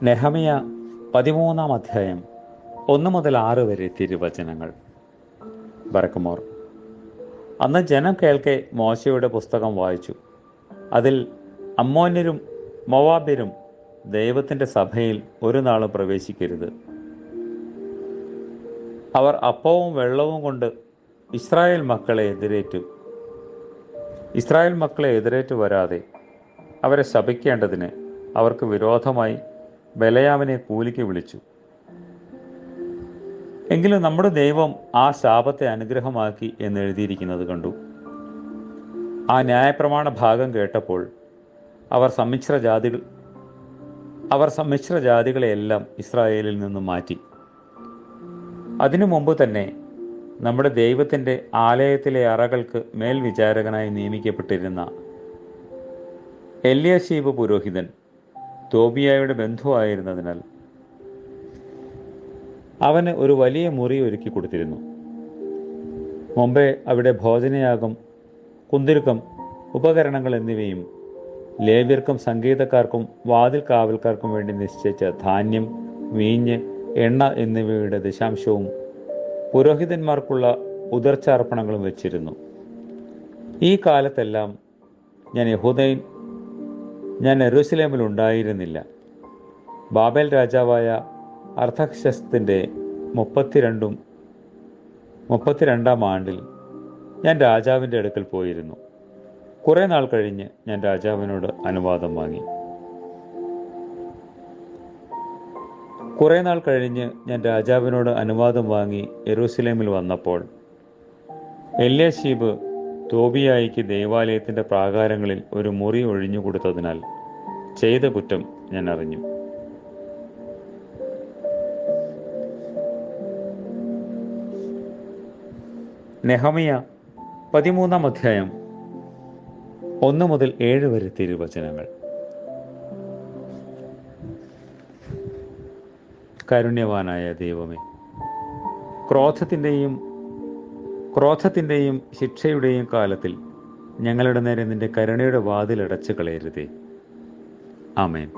നെഹമിയ 13-ാം അധ്യായം 1 മുതൽ 6 വരെ തിരുവചനങ്ങൾ. ബറക്കുമോർ. അന്ന് ജനം കേൾക്കെ മോശയുടെ പുസ്തകം വായിച്ചു. അതിൽ അമ്മോന്യരും മോവാബ്യരും ദൈവത്തിൻ്റെ സഭയിൽ ഒരു നാളും പ്രവേശിക്കരുത്. അവർ അപ്പവും വെള്ളവും കൊണ്ട് ഇസ്രായേൽ മക്കളെ എതിരേറ്റു വരാതെ അവരെ ശപിക്കേണ്ടതിന് അവർക്ക് വിരോധമായി ബലയാമിനെ കൂലിക്ക് വിളിച്ചു. എങ്കിലും നമ്മുടെ ദൈവം ആ ശാപത്തെ അനുഗ്രഹമാക്കി എന്നെഴുതിയിരിക്കുന്നത് കണ്ടു. ആ ന്യായപ്രമാണ ഭാഗം കേട്ടപ്പോൾ അവർ സമ്മിശ്ര ജാതികളെയെല്ലാം ഇസ്രായേലിൽ നിന്നും മാറ്റി. അതിനു മുമ്പ് തന്നെ നമ്മുടെ ദൈവത്തിൻ്റെ ആലയത്തിലെ അറകൾക്ക് മേൽവിചാരകനായി നിയമിക്കപ്പെട്ടിരുന്ന എല്യാശീബ് പുരോഹിതൻ തോബിയായുടെ ബന്ധുവായിരുന്നതിനാൽ അവന് ഒരു വലിയ മുറി ഒരുക്കി കൊടുത്തിരുന്നു. മുമ്പേ അവിടെ ഭോജനയാഗം, കുന്തിരുക്കം, ഉപകരണങ്ങൾ എന്നിവയും ലേവ്യർക്കും സംഗീതക്കാർക്കും വാതിൽ കാവൽക്കാർക്കും വേണ്ടി നിശ്ചയിച്ച ധാന്യം, വീഞ്ഞ്, എണ്ണ എന്നിവയുടെ ദശാംശവും പുരോഹിതന്മാർക്കുള്ള ഉദർച്ചാർപ്പണങ്ങളും വെച്ചിരുന്നു. ഈ കാലത്തെല്ലാം ഞാൻ യെരൂശലേമിൽ ഉണ്ടായിരുന്നില്ല. ബാബേൽ രാജാവായ അർത്തഹ്ശസ്തിൻ്റെ 32-ാം ആണ്ടിൽ ഞാൻ രാജാവിൻ്റെ അടുക്കൽ പോയിരുന്നു. കുറേ നാൾ കഴിഞ്ഞ് ഞാൻ രാജാവിനോട് അനുവാദം വാങ്ങി യെരൂശലേമിൽ വന്നപ്പോൾ എല്യാശീബ് തോബിയായിക്ക് ദൈവാലയത്തിൻ്റെ പ്രാകാരങ്ങളിൽ ഒരു മുറി ഒഴിഞ്ഞു കൊടുത്തതിനാൽ ചെയ്ത കുറ്റം ഞാൻ അറിഞ്ഞു. നെഹമിയ 13-ാം അധ്യായം 1 മുതൽ 7 വരെ തിരുവചനങ്ങൾ. കാരുണ്യവാനായ ദൈവമേ, ക്രോധത്തിൻ്റെയും ശിക്ഷയുടെയും കാലത്തിൽ ഞങ്ങളുടെ നേരെ നിന്റെ കരുണയുടെ വാതിൽ അടച്ചു കളയരുതേ. ആമേൻ.